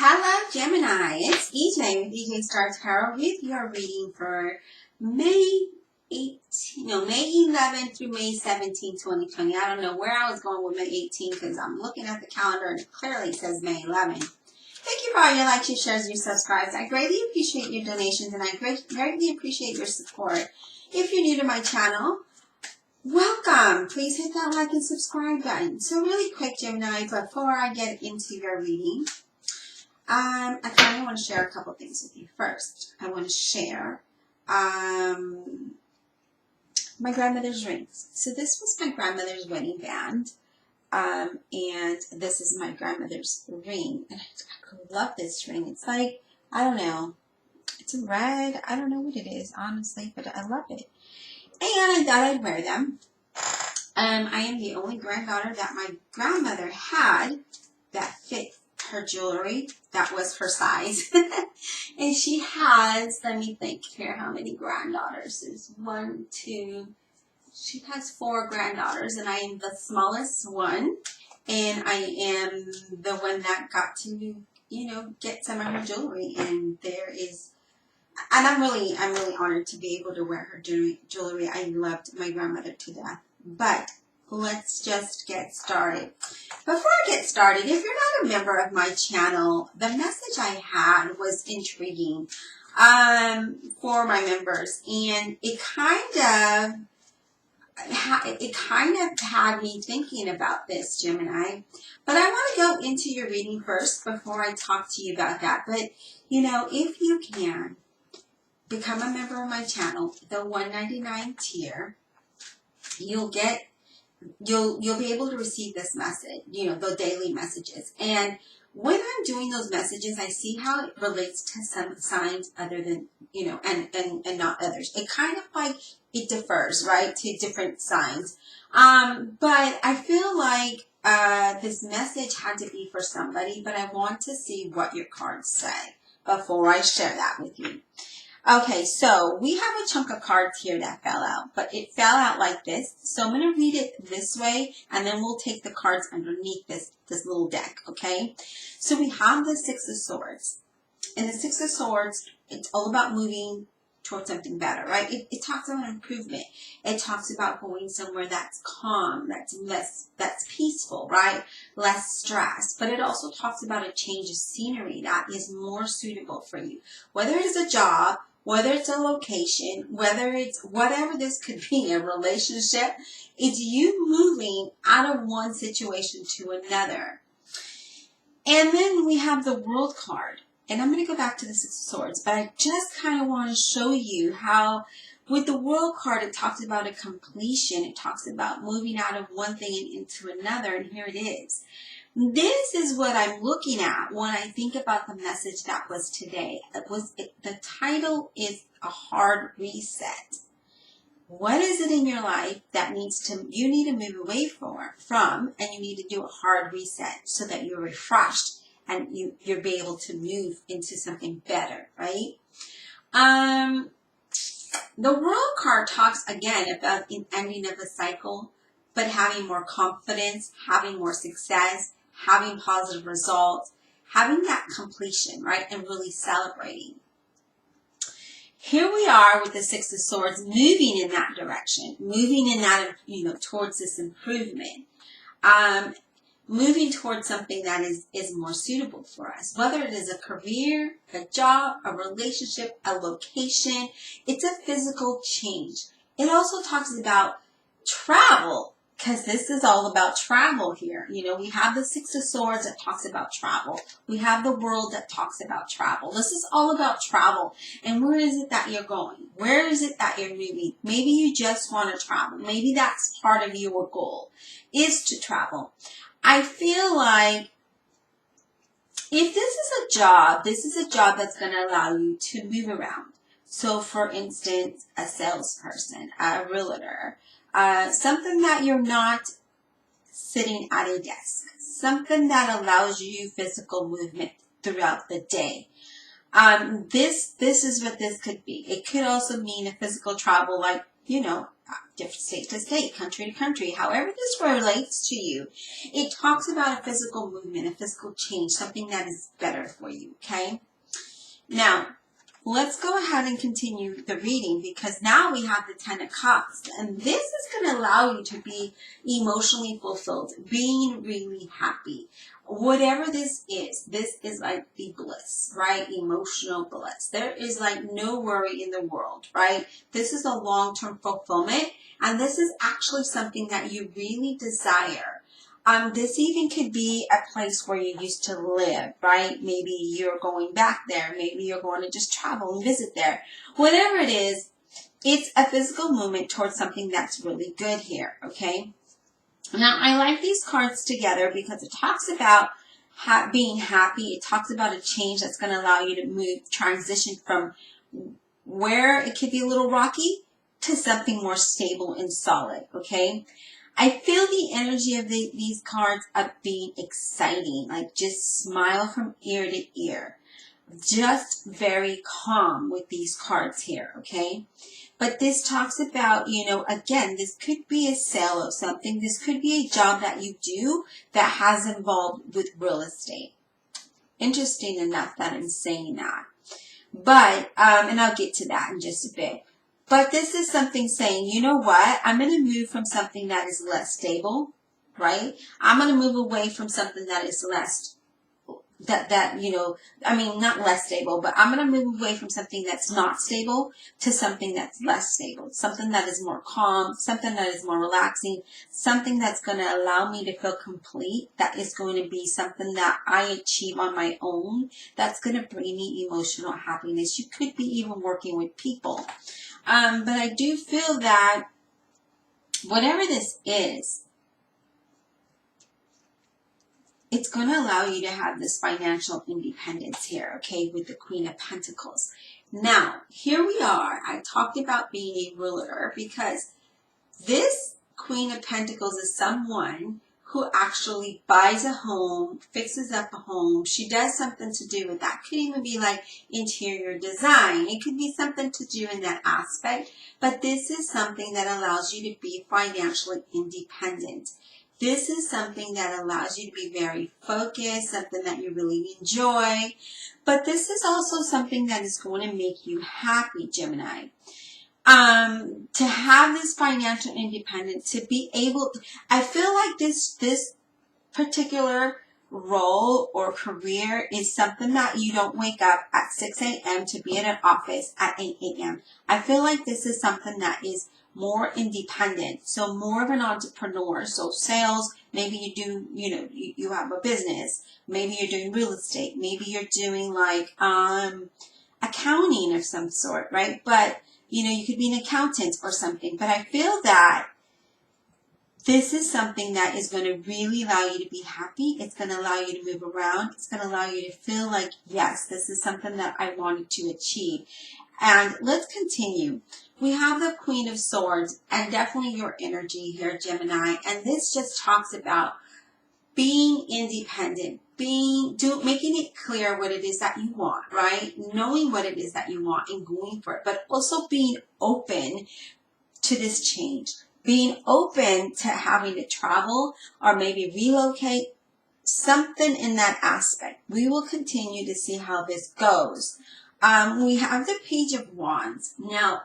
Hello, Gemini. It's EJ with EJ Star Tarot with your reading for May 11 through May 17, 2020. I don't know where I was going with May 18 because I'm looking at the calendar and it clearly says May 11. Thank you for all your likes, your shares, your subscribes. I greatly appreciate your donations and I greatly appreciate your support. If you're new to my channel, welcome. Please hit that like and subscribe button. So really quick, Gemini, before I get into your reading, I kind of want to share a couple things with you. First, I want to share my grandmother's rings. So this was my grandmother's wedding band, and this is my grandmother's ring. And I love this ring. It's like, I don't know, it's a red. I don't know what it is, honestly, but I love it. And I thought I'd wear them. I am the only granddaughter that my grandmother had that fit her jewelry. That was her size. And she has, let me think here, how many granddaughters? There's one, two, she has 4 granddaughters, and I am the smallest one. And I am the one that got to, get some of her jewelry. And I'm really honored to be able to wear her jewelry. I loved my grandmother to death. But let's just get started. Before I get started, if you're not a member of my channel, the message I had was intriguing for my members, and it kind of had me thinking about this, Gemini. But I want to go into your reading first before I talk to you about that. But if you can become a member of my channel, the $1.99 tier, you'll be able to receive this message, the daily messages. And when I'm doing those messages, I see how it relates to some signs other than, and not others. It kind of like, it differs, right, to different signs. But I feel like this message had to be for somebody, but I want to see what your cards say before I share that with you. Okay, so we have a chunk of cards here that fell out, but it fell out like this. So I'm going to read it this way, and then we'll take the cards underneath this little deck, okay? So we have the 6 of Swords. And the 6 of Swords, it's all about moving towards something better, right? It talks about improvement. It talks about going somewhere that's calm, that's peaceful, right? Less stress. But it also talks about a change of scenery that is more suitable for you. Whether it's a job, whether it's a location, whether it's whatever this could be, a relationship, it's you moving out of one situation to another. And then we have the World card. And I'm going to go back to the 6 of Swords, but I just kind of want to show you how with the World card, it talks about a completion. It talks about moving out of one thing and into another, and here it is. This is what I'm looking at when I think about the message that was today. The title is A Hard Reset. What is it in your life that you need to move away from, and you need to do a hard reset so that you're refreshed and you'll be able to move into something better, right? The World card talks again about the ending of a cycle, but having more confidence, having more success, having positive results, having that completion, right? And really celebrating. Here we are with the 6 of Swords, moving in that direction, moving in that, towards this improvement. Moving towards something that is more suitable for us. Whether it is a career, a job, a relationship, a location, it's a physical change. It also talks about travel, because this is all about travel here. We have the 6 of Swords that talks about travel. We have the World that talks about travel. This is all about travel. And where is it that you're going? Where is it that you're moving? Maybe you just want to travel. Maybe that's part of your goal, is to travel. I feel like if this is a job that's going to allow you to move around. So, for instance, a salesperson, a realtor, something that you're not sitting at a desk, something that allows you physical movement throughout the day. This is what this could be. It could also mean a physical travel, like, different state to state, country to country, however this relates to you. It talks about a physical movement, a physical change, something that is better for you, okay? Now, let's go ahead and continue the reading because now we have the Ten of Cups. And this is going to allow you to be emotionally fulfilled, being really happy. Whatever this is like the bliss, right? Emotional bliss. There is like no worry in the world, right? This is a long-term fulfillment. And this is actually something that you really desire. This even could be a place where you used to live, right? Maybe you're going back there. Maybe you're going to just travel and visit there. Whatever it is, it's a physical movement towards something that's really good here, okay? Now, I like these cards together because it talks about being happy. It talks about a change that's going to allow you to move, transition from where it could be a little rocky to something more stable and solid, okay? I feel the energy of these cards of being exciting, like just smile from ear to ear. Just very calm with these cards here, okay? But this talks about, again, this could be a sale of something. This could be a job that you do that has involved with real estate. Interesting enough that I'm saying that. But, and I'll get to that in just a bit. But this is something saying, you know what? I'm going to move from something that is less stable, right? I'm going to move away from something that is less, not less stable, but I'm going to move away from something that's not stable to something that's less stable, something that is more calm, something that is more relaxing, something that's going to allow me to feel complete, that is going to be something that I achieve on my own, that's going to bring me emotional happiness. You could be even working with people. But I do feel that whatever this is, it's going to allow you to have this financial independence here, okay, with the Queen of Pentacles. Now, here we are. I talked about being a ruler because this Queen of Pentacles is someone who actually buys a home, fixes up a home. She does something to do with that. Could even be like interior design. It could be something to do in that aspect. But this is something that allows you to be financially independent. This is something that allows you to be very focused, something that you really enjoy. But this is also something that is going to make you happy, Gemini. To have this financial independence, to be able, I feel like this particular role or career is something that you don't wake up at 6 a.m. to be in an office at 8 a.m. I feel like this is something that is more independent, so more of an entrepreneur. So sales, maybe you do, you have a business, maybe you're doing real estate, maybe you're doing like accounting of some sort, right? But you could be an accountant or something. But I feel that this is something that is going to really allow you to be happy. It's going to allow you to move around. It's going to allow you to feel like, yes, this is something that I wanted to achieve. And let's continue. We have the Queen of Swords and definitely your energy here, Gemini. And this just talks about being independent, making it clear what it is that you want, right? Knowing what it is that you want and going for it, but also being open to this change, being open to having to travel or maybe relocate, something in that aspect. We will continue to see how this goes. We have the Page of Wands. Now,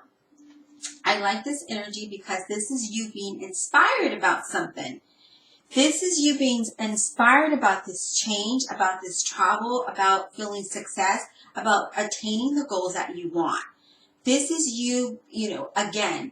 I like this energy because this is you being inspired about something. This is you being inspired about this change, about this travel, about feeling success, about attaining the goals that you want. This is you, again,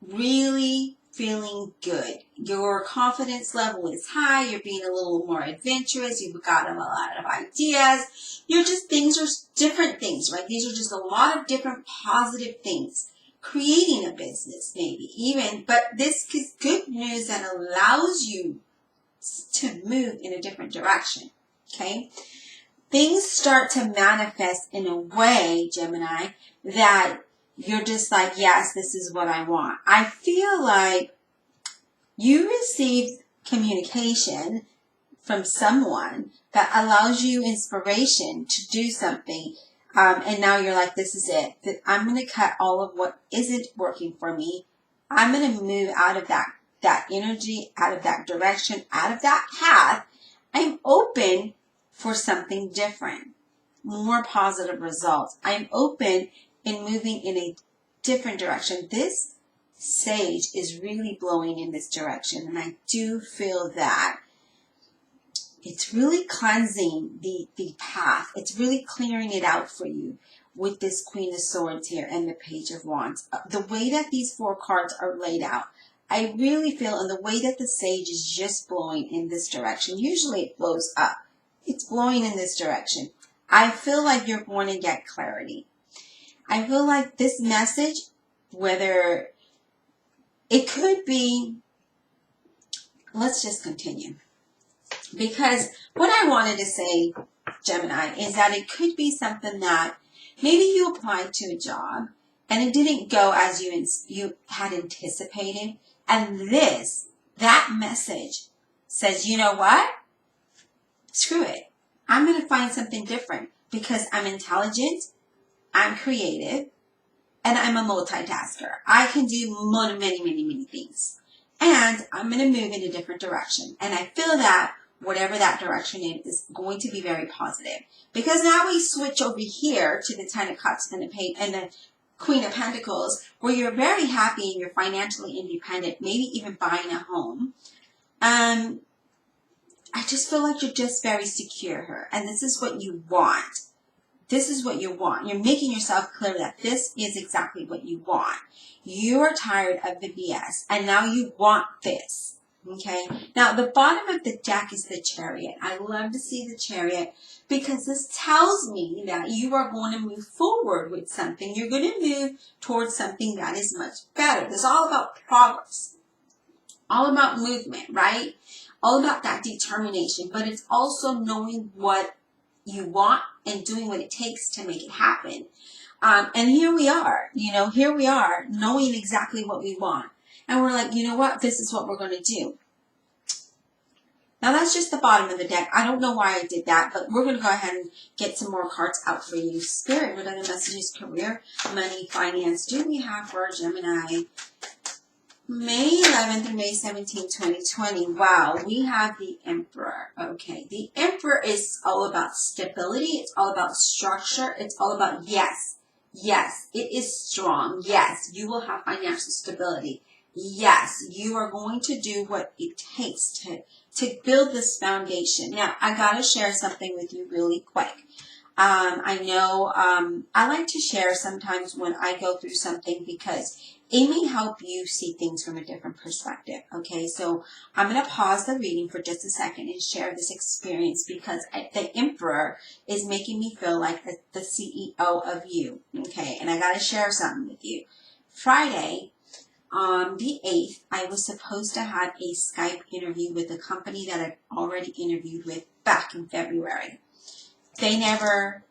really feeling good. Your confidence level is high. You're being a little more adventurous. You've got a lot of ideas. Things are different things, right? These are just a lot of different positive things. Creating a business, maybe even, but this is good news that allows you to move in a different direction, okay? Things start to manifest in a way, Gemini, that you're just like, yes, this is what I want. I feel like you received communication from someone that allows you inspiration to do something. And now you're like, this is it. I'm going to cut all of what isn't working for me. I'm going to move out of that energy, out of that direction, out of that path. I'm open for something different, more positive results. I'm open in moving in a different direction. This sage is really blowing in this direction, and I do feel that it's really cleansing the path. It's really clearing it out for you with this Queen of Swords here and the Page of Wands. The way that these 4 cards are laid out, I really feel, and the way that the sage is just blowing in this direction. Usually it blows up. It's blowing in this direction. I feel like you're going to get clarity. I feel like this message, whether it could be, let's just continue. Because what I wanted to say, Gemini, is that it could be something that maybe you applied to a job and it didn't go as you had anticipated. And that message says, you know what? Screw it. I'm going to find something different because I'm intelligent, I'm creative, and I'm a multitasker. I can do many things. And I'm going to move in a different direction. And I feel that whatever that direction is going to be very positive. Because now we switch over here to the Ten of Cups and the Queen of Pentacles, where you're very happy and you're financially independent, maybe even buying a home. I just feel like you're just very secure here. And this is what you want. This is what you want. You're making yourself clear that this is exactly what you want. You're tired of the BS, and now you want this. Okay? Now, the bottom of the deck is the Chariot. I love to see the Chariot because this tells me that you are going to move forward with something. You're going to move towards something that is much better. This is all about progress. All about movement, right? All about that determination. But it's also knowing what you want and doing what it takes to make it happen. And here we are, knowing exactly what we want. And we're like, you know what? This is what we're going to do. Now, that's just the bottom of the deck. I don't know why I did that, but we're going to go ahead and get some more cards out for you. Spirit, what other messages, career, money, finance, do we have for Gemini? May 11th through May 17th, 2020. Wow, we have the Emperor. Okay, the Emperor is all about stability. It's all about structure. It's all about yes, it is strong. Yes, you will have financial stability. Yes, you are going to do what it takes to build this foundation. Now, I got to share something with you really quick. I know I like to share sometimes when I go through something because it may help you see things from a different perspective. Okay, so I'm going to pause the reading for just a second and share this experience because the Emperor is making me feel like the CEO of you. Okay, and I got to share something with you. Friday, on the 8th, I was supposed to have a Skype interview with a company that I've already interviewed with back in February. They never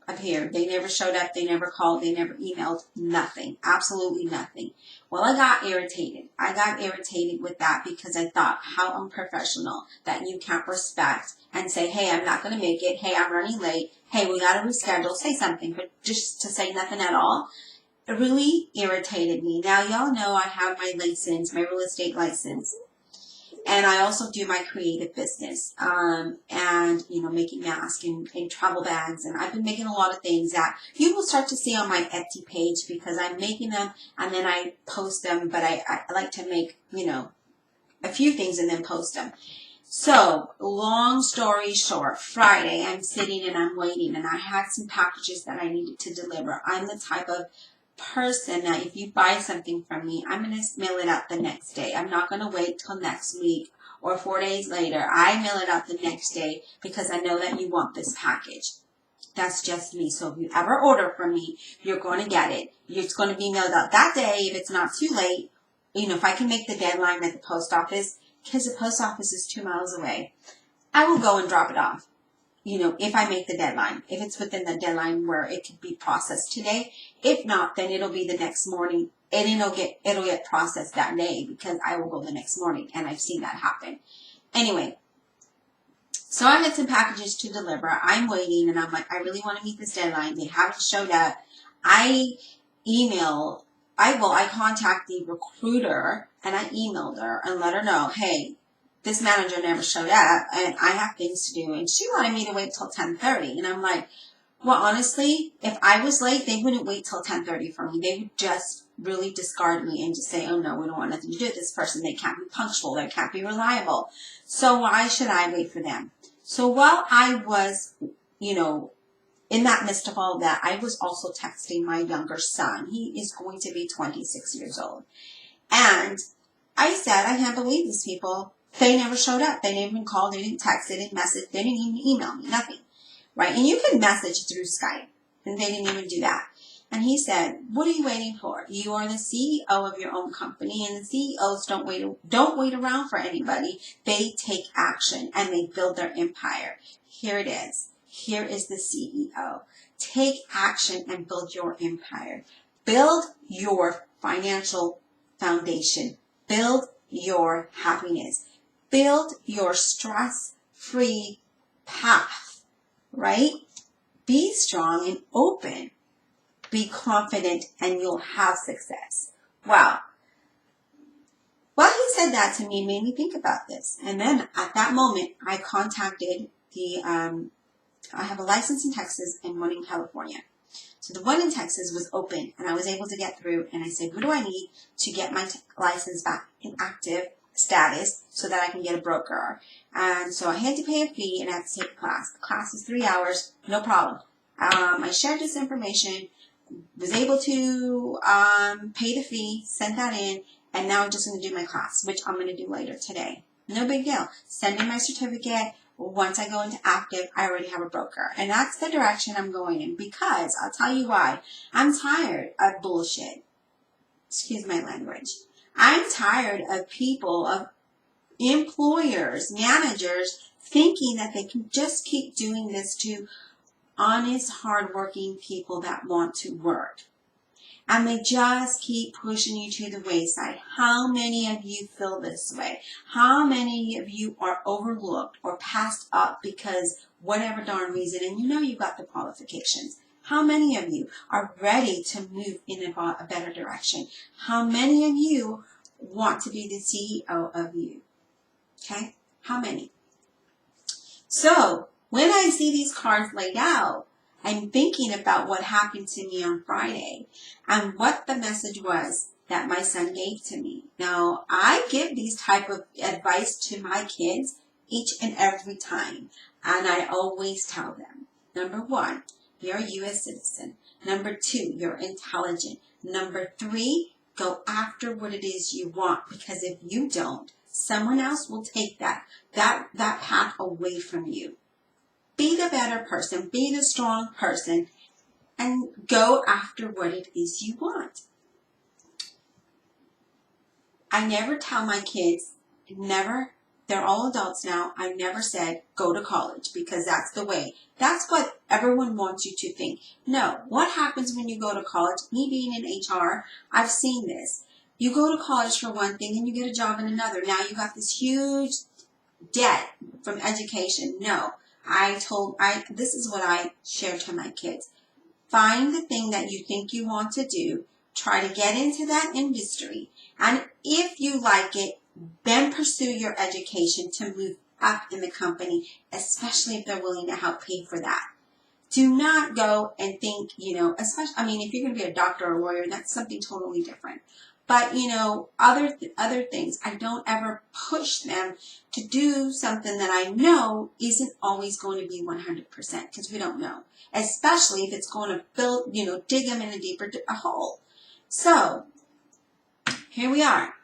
appeared. They never showed up. They never called. They never emailed. Nothing. Absolutely nothing. Well, I got irritated. I got irritated with that because I thought how unprofessional that you can't respect and say, hey, I'm not going to make it. Hey, I'm running late. Hey, we got to reschedule. Say something. But just to say nothing at all, it really irritated me. Now, y'all know I have my license, my real estate license. And I also do my creative business, and, making masks and travel bags. And I've been making a lot of things that you will start to see on my Etsy page because I'm making them and then I post them. But I like to make, a few things and then post them. So, long story short, Friday, I'm sitting and I'm waiting and I had some packages that I needed to deliver. I'm the type of person that if you buy something from me, I'm going to mail it out the next day. I'm not going to wait till next week or 4 days later. I mail it out the next day because I know that you want this package. That's just me. So if you ever order from me, you're going to get it. It's going to be mailed out that day if it's not too late. If I can make the deadline at the post office, because the post office is 2 miles away, I will go and drop it off. If I make the deadline, if it's within the deadline where it could be processed today. If not, then it'll be the next morning and it'll get processed that day because I will go the next morning, and I've seen that happen. Anyway, so I had some packages to deliver. I'm waiting and I'm like, I really want to meet this deadline. They haven't showed up. I email I contact the recruiter and I emailed her and let her know, hey, this manager never showed up and I have things to do. And she wanted me to wait till 10:30. And I'm like, well, honestly, if I was late, they wouldn't wait till 10:30 for me. They would just really discard me and just say, oh no, we don't want nothing to do with this person. They can't be punctual. They can't be reliable. So why should I wait for them? So while I was, in that midst of all of that, I was also texting my younger son. He is going to be 26 years old. And I said, I can't believe these people. They never showed up. They didn't even call. They didn't text. They didn't message. They didn't even email me. Nothing. Right? And you can message through Skype. And they didn't even do that. And he said, what are you waiting for? You are the CEO of your own company. And the CEOs don't wait around for anybody. They take action and they build their empire. Here it is. Here is the CEO. Take action and build your empire. Build your financial foundation. Build your happiness. Build your stress-free path, right? Be strong and open. Be confident and you'll have success. Wow. Well, he said that to me, made me think about this. And then at that moment, I contacted I have a license in Texas and one in California. So the one in Texas was open and I was able to get through, and I said, what do I need to get my license back in active status so that I can get a broker? And so I had to pay a fee and I had to take a class. The class was 3 hours, no problem. I shared this information, was able to pay the fee, sent that in, and now I'm just going to do my class, which I'm going to do later today. No big deal. Send in my certificate. Once I go into active, I already have a broker. And that's the direction I'm going in, because I'll tell you why. I'm tired of bullshit. Excuse my language. I'm tired of people, of employers, managers, thinking that they can just keep doing this to honest, hardworking people that want to work. And they just keep pushing you to the wayside. How many of you feel this way? How many of you are overlooked or passed up because whatever darn reason, and you got the qualifications? How many of you are ready to move in a better direction? How many of you want to be the CEO of you? Okay? How many? So, when I see these cards laid out, I'm thinking about what happened to me on Friday and what the message was that my son gave to me. Now, I give these type of advice to my kids each and every time, and I always tell them, number 1, you're a U.S. citizen. Number 2, you're intelligent. Number 3, go after what it is you want, because if you don't, someone else will take that path away from you. Be the better person, be the strong person, and go after what it is you want. I never tell my kids, they're all adults now, I never said go to college because that's the way. That's what everyone wants you to think. No, what happens when you go to college? Me being in HR, I've seen this. You go to college for one thing and you get a job in another. Now you got this huge debt from education. No. This is what I share to my kids. Find the thing that you think you want to do. Try to get into that industry. And if you like it, then pursue your education to move up in the company, especially if they're willing to help pay for that. Do not go and think, especially, if you're going to be a doctor or a lawyer, that's something totally different. But, other things, I don't ever push them to do something that I know isn't always going to be 100%, because we don't know. Especially if it's going to build, dig them in a deeper hole. So, here we are.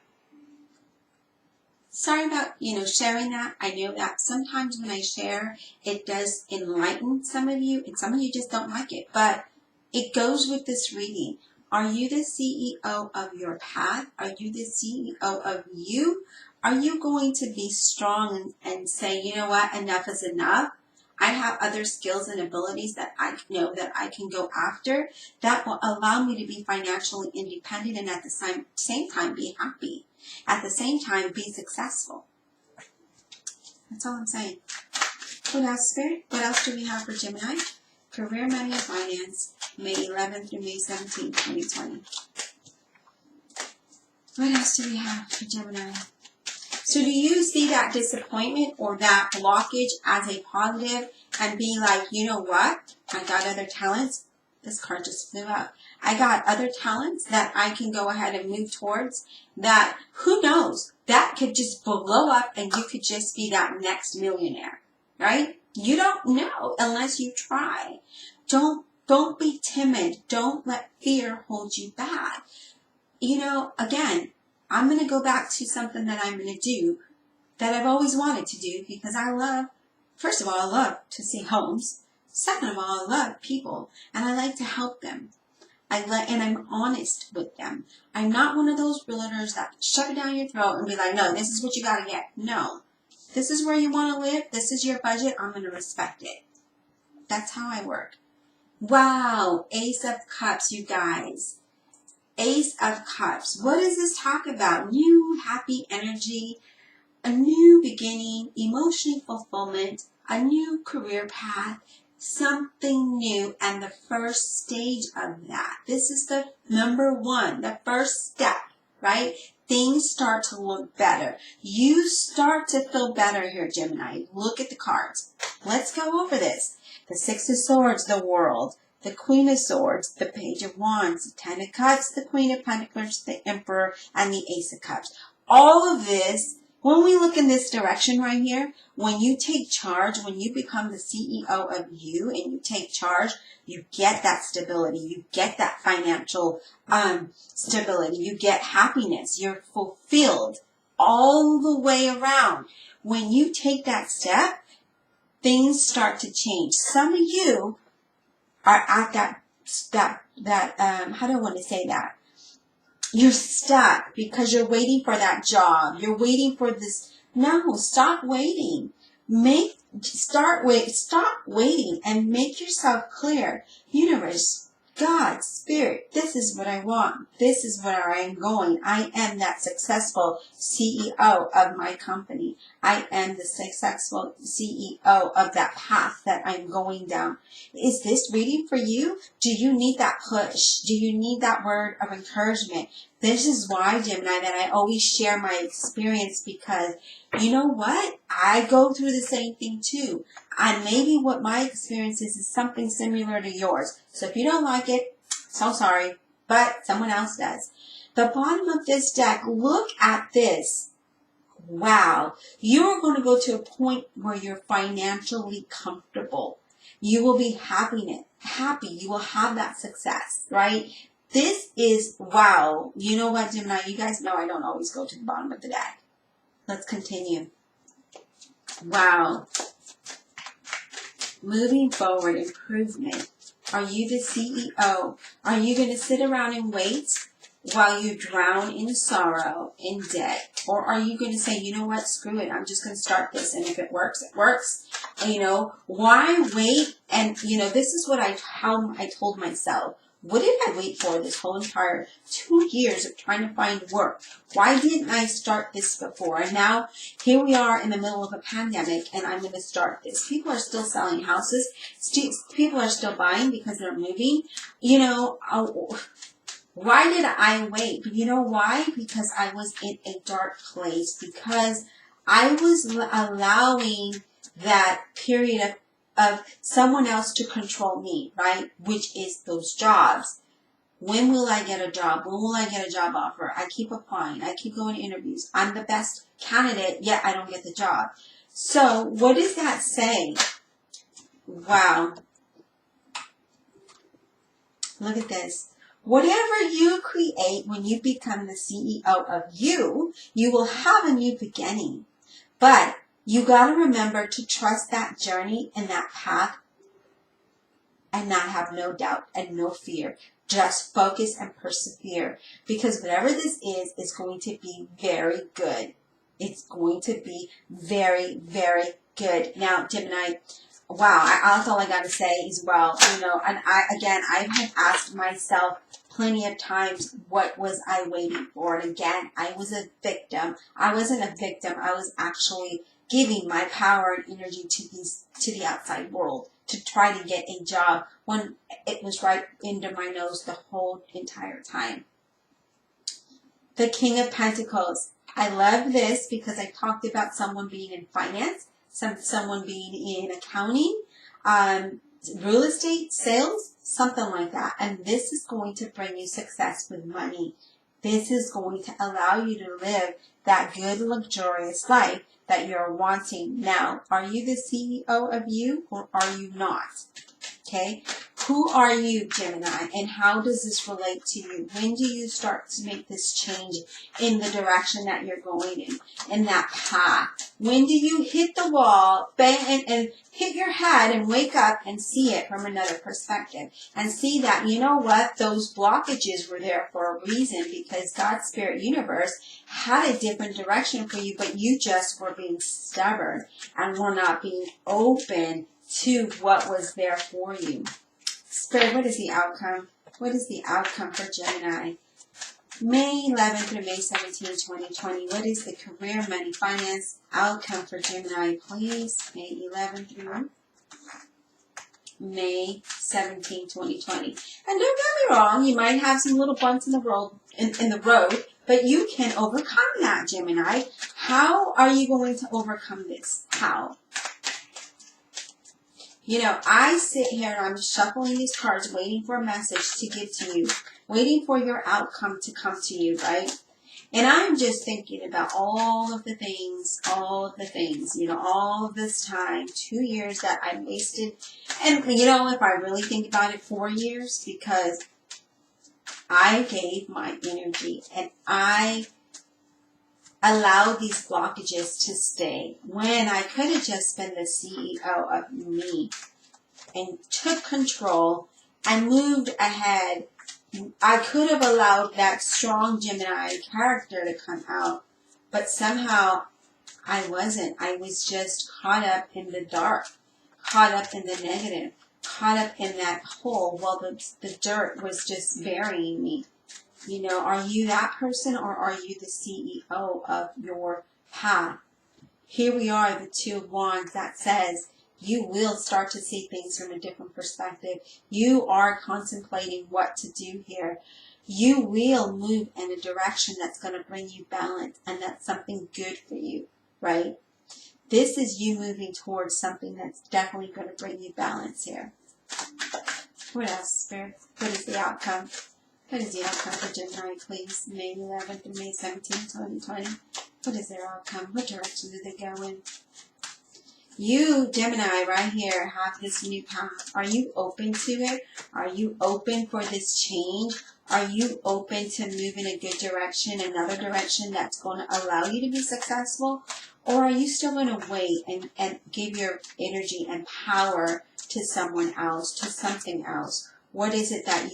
Sorry about, sharing that. I know that sometimes when I share, it does enlighten some of you, and some of you just don't like it. But it goes with this reading. Are you the CEO of your path? Are you the CEO of you? Are you going to be strong and say, you know what, enough is enough? I have other skills and abilities that I know that I can go after that will allow me to be financially independent and at the same time be happy. At the same time, be successful. That's all I'm saying. What else, Spirit? What else do we have for Gemini? Career, money, and finance, May 11th through May 17th, 2020. What else do we have for Gemini? So do you see that disappointment or that blockage as a positive and be like, you know what? I got other talents. This card just flew out. I got other talents that I can go ahead and move towards that, who knows, that could just blow up and you could just be that next millionaire, right? You don't know unless you try. Don't be timid. Don't let fear hold you back. You know, again, I'm going to go back to something that I'm going to do that I've always wanted to do because I love, first of all, I love to see homes. Second of all, I love people and I like to help them. And I'm honest with them. I'm not one of those realtors that shove it down your throat and be like, no, this is what you got to get. No, this is where you want to live. This is your budget. I'm going to respect it. That's how I work. Wow. Ace of Cups, you guys. Ace of Cups. What does this talk about? New, happy energy, a new beginning, emotional fulfillment, a new career path, something new, and the first stage of that. This is the number one, the first step, right? Things start to look better. You start to feel better here, Gemini. Look at the cards. Let's go over this. The Six of Swords, the World. The Queen of Swords, the Page of Wands, the Ten of Cups, the Queen of Pentacles, the Emperor, and the Ace of Cups. All of this, when we look in this direction right here, when you take charge, when you become the CEO of you and you take charge, you get that stability. You get that financial stability. You get happiness. You're fulfilled all the way around. When you take that step, things start to change. Some of you are at how do I want to say that? You're stuck because you're waiting for that job. You're waiting for this. No, stop waiting. Stop waiting and make yourself clear. Universe, God, Spirit, this is what I want. This is where I am going. I am that successful CEO of my company. I am the successful CEO of that path that I'm going down. Is this reading for you? Do you need that push? Do you need that word of encouragement? This is why, Gemini, that I always share my experience because you know what? I go through the same thing too. And maybe what my experience is something similar to yours. So if you don't like it, so sorry, but someone else does. The bottom of this deck, look at this. Wow. You're going to go to a point where you're financially comfortable. You will be happy. You will have that success, right? This is, wow. You know what, Gemini? You guys know I don't always go to the bottom of the deck. Let's continue. Wow. Moving forward, improvement. Are you the CEO? Are you going to sit around and wait while you drown in sorrow, in debt? Or are you going to say, you know what, screw it, I'm just going to start this, and if it works, it works. And, why wait? And, this is how I told myself. What did I wait for this whole entire 2 years of trying to find work? Why didn't I start this before? And now here we are in the middle of a pandemic and I'm going to start this. People are still selling houses. People are still buying because they're moving. Why did I wait? But you know why? Because I was in a dark place. Because I was allowing that period of someone else to control me, right? Which is those jobs. When will I get a job? When will I get a job offer? I keep applying. I keep going to interviews. I'm the best candidate, yet I don't get the job. So what does that say? Wow. Look at this. Whatever you create when you become the CEO of you, you will have a new beginning. But you got to remember to trust that journey and that path and not have no doubt and no fear. Just focus and persevere because whatever this is going to be very good. It's going to be very, very good. Now, Gemini, wow, that's all I got to say is, well, and I have asked myself plenty of times, what was I waiting for? And again, I was a victim. I wasn't a victim. I was actually giving my power and energy to the outside world to try to get a job when it was right under my nose the whole entire time. The King of Pentacles. I love this because I talked about someone being in finance, someone being in accounting, real estate, sales, something like that. And this is going to bring you success with money. This is going to allow you to live that good, luxurious life that you're wanting. Now, are you the CEO of you or are you not? Okay? Who are you, Gemini, and how does this relate to you? When do you start to make this change in the direction that you're going in that path? When do you hit the wall, bang, and hit your head and wake up and see it from another perspective? And see that, you know what, those blockages were there for a reason because God's Spirit Universe had a different direction for you, but you just were being stubborn and were not being open to what was there for you. Spirit, what is the outcome? What is the outcome for Gemini? May 11 through May 17, 2020. What is the career, money, finance outcome for Gemini, please? May 11 through May 17, 2020. And don't get me wrong, you might have some little bumps in the road, but you can overcome that, Gemini. How are you going to overcome this? How? You know, I sit here and I'm shuffling these cards, waiting for a message to give to you, waiting for your outcome to come to you, right? And I'm just thinking about all of the things, you know, all of this time, 2 years that I wasted. And, you know, if I really think about it, 4 years, because I gave my energy and I allowed these blockages to stay when I could have just been the CEO of me and took control and moved ahead. I could have allowed that strong Gemini character to come out, but somehow I wasn't. I was just caught up in the dark, caught up in the negative, caught up in that hole while the dirt was just burying me. You know, are you that person or are you the CEO of your path? Here we are, the Two of Wands, that says you will start to see things from a different perspective. You are contemplating what to do here. You will move in a direction that's going to bring you balance and that's something good for you, right? This is you moving towards something that's definitely going to bring you balance here. What else, Spirit? What is the outcome? What is the outcome for Gemini, please? May 11th through May 17th, 2020. What is their outcome? What direction do they go in? You, Gemini, right here, have this new path. Are you open to it? Are you open for this change? Are you open to move in a good direction, another direction that's going to allow you to be successful? Or are you still going to wait and give your energy and power to someone else, to something else? What is it that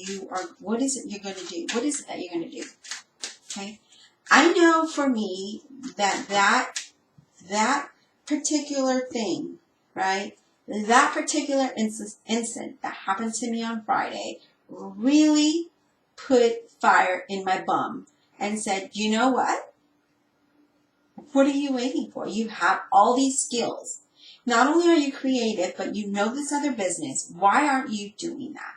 what is it you're going to do? What is it that you're going to do? Okay. I know for me that particular thing, right? That particular incident that happened to me on Friday really put fire in my bum and said, you know what? What are you waiting for? You have all these skills. Not only are you creative, but you know this other business. Why aren't you doing that?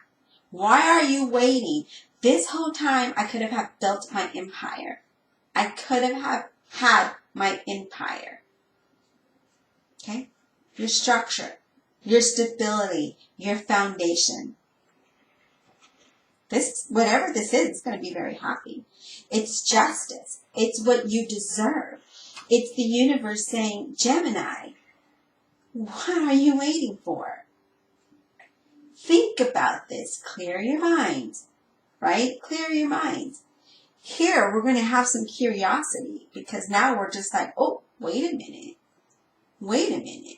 Why are you waiting? This whole time, I could have built my empire. I could have had my empire. Okay? Your structure, your stability, your foundation. This, whatever this is, it's going to be very happy. It's justice. It's what you deserve. It's the universe saying, Gemini, what are you waiting for? Think about this. Clear your mind, right? Clear your mind. Here, we're going to have some curiosity because now we're just like, oh, wait a minute. Wait a minute.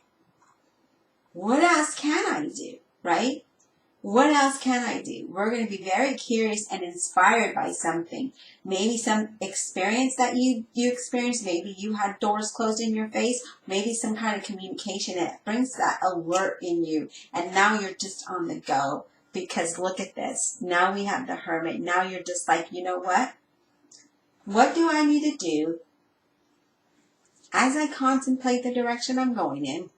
What else can I do, right? What else can I do? We're going to be very curious and inspired by something. Maybe some experience that you experienced. Maybe you had doors closed in your face. Maybe some kind of communication that brings that alert in you. And now you're just on the go. Because look at this. Now we have the Hermit. Now you're just like, you know what? What do I need to do as I contemplate the direction I'm going in?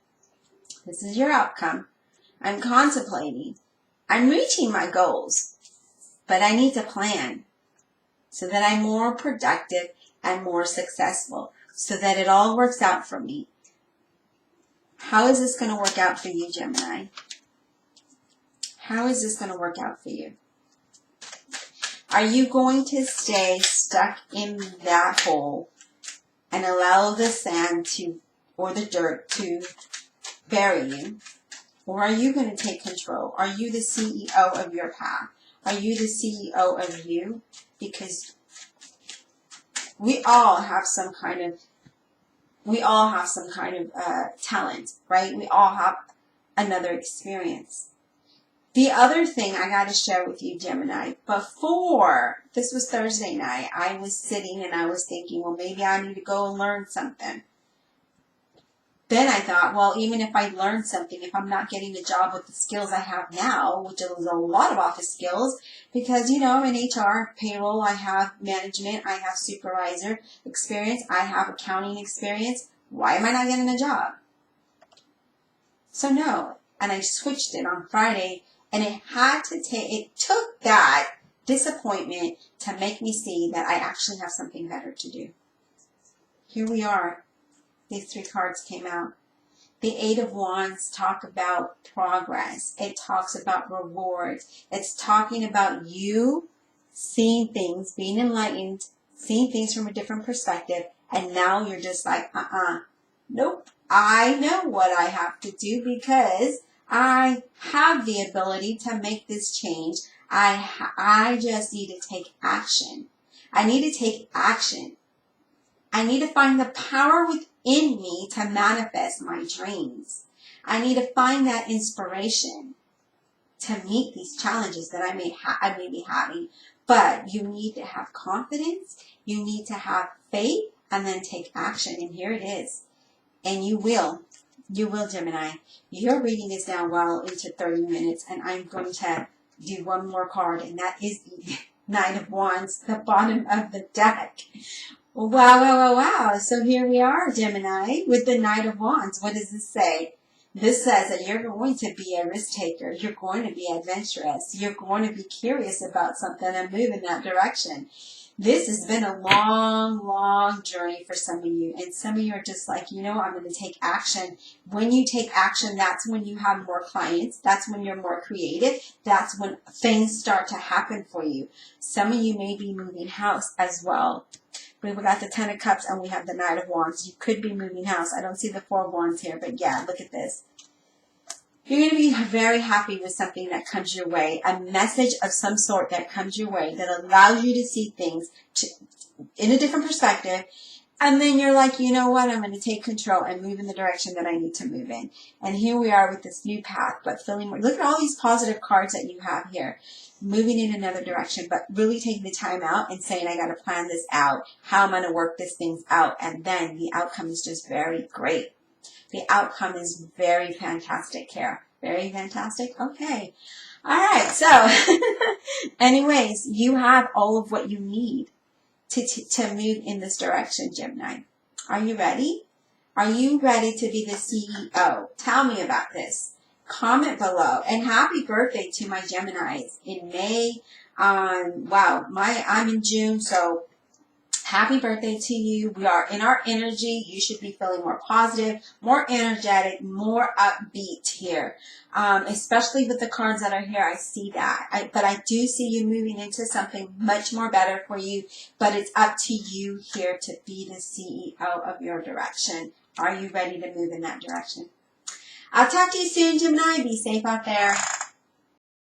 This is your outcome. I'm contemplating. I'm reaching my goals, but I need to plan. so that I'm more productive and more successful, so that it all works out for me. How is this going to work out for you, Gemini? How is this going to work out for you? Are you going to stay stuck in that hole and allow the sand to, or the dirt to bury you? Or are you going to take control? Are you the CEO of your path? Are you the CEO of you? Because we all have some kind of talent, right? We all have another experience. The other thing I got to share with you, Gemini, before, this was Thursday night, I was sitting and I was thinking, well, maybe I need to go and learn something. Then I thought, well, even if I learn something, if I'm not getting a job with the skills I have now, which is a lot of office skills, because, you know, in HR, payroll, I have management, I have supervisor experience, I have accounting experience. Why am I not getting a job? So no. And I switched it on Friday, and it took that disappointment to make me see that I actually have something better to do. Here we are. These 3 cards came out. The 8 of Wands talk about progress. It talks about rewards. It's talking about you seeing things, being enlightened, seeing things from a different perspective, and now you're just like, nope. I know what I have to do because I have the ability to make this change. I just need to take action. I need to take action. I need to find the power within me to manifest my dreams. I need to find that inspiration to meet these challenges that I may be having. But you need to have confidence. You need to have faith and then take action. And here it is. And you will. You will, Gemini. Your reading is now well into 30 minutes. And I'm going to do one more card. And that is the Knight of Wands, the bottom of the deck. Wow, wow, wow, wow. So here we are, Gemini, with the Knight of Wands. What does this say? This says that you're going to be a risk taker. You're going to be adventurous. You're going to be curious about something and move in that direction. This has been a long, long journey for some of you. And some of you are just like, you know, I'm going to take action. When you take action, that's when you have more clients. That's when you're more creative. That's when things start to happen for you. Some of you may be moving house as well. We've got the 10 of Cups and we have the Knight of Wands. You could be moving house. I don't see the 4 of Wands here, but yeah, look at this. You're going to be very happy with something that comes your way, a message of some sort that comes your way that allows you to see things in a different perspective. And then you're like, you know what, I'm going to take control and move in the direction that I need to move in. And here we are with this new path, but feeling more. Look at all these positive cards that you have here. Moving in another direction, but really taking the time out and saying, I got to plan this out. How am I going to work this things out? And then the outcome is just very great. The outcome is very fantastic here. Very fantastic? Okay. All right. So anyways, you have all of what you need to move in this direction, Gemini. Are you ready? Are you ready to be the CEO? Tell me about this. Comment below. And happy birthday to my Geminis in May. Wow, I'm in June, so happy birthday to you. We are in our energy. You should be feeling more positive, more energetic, more upbeat here. Especially with the cards that are here, I see that. But I do see you moving into something much more better for you. But it's up to you here to be the CEO of your direction. Are you ready to move in that direction? I'll talk to you soon, Gemini. Be safe out there.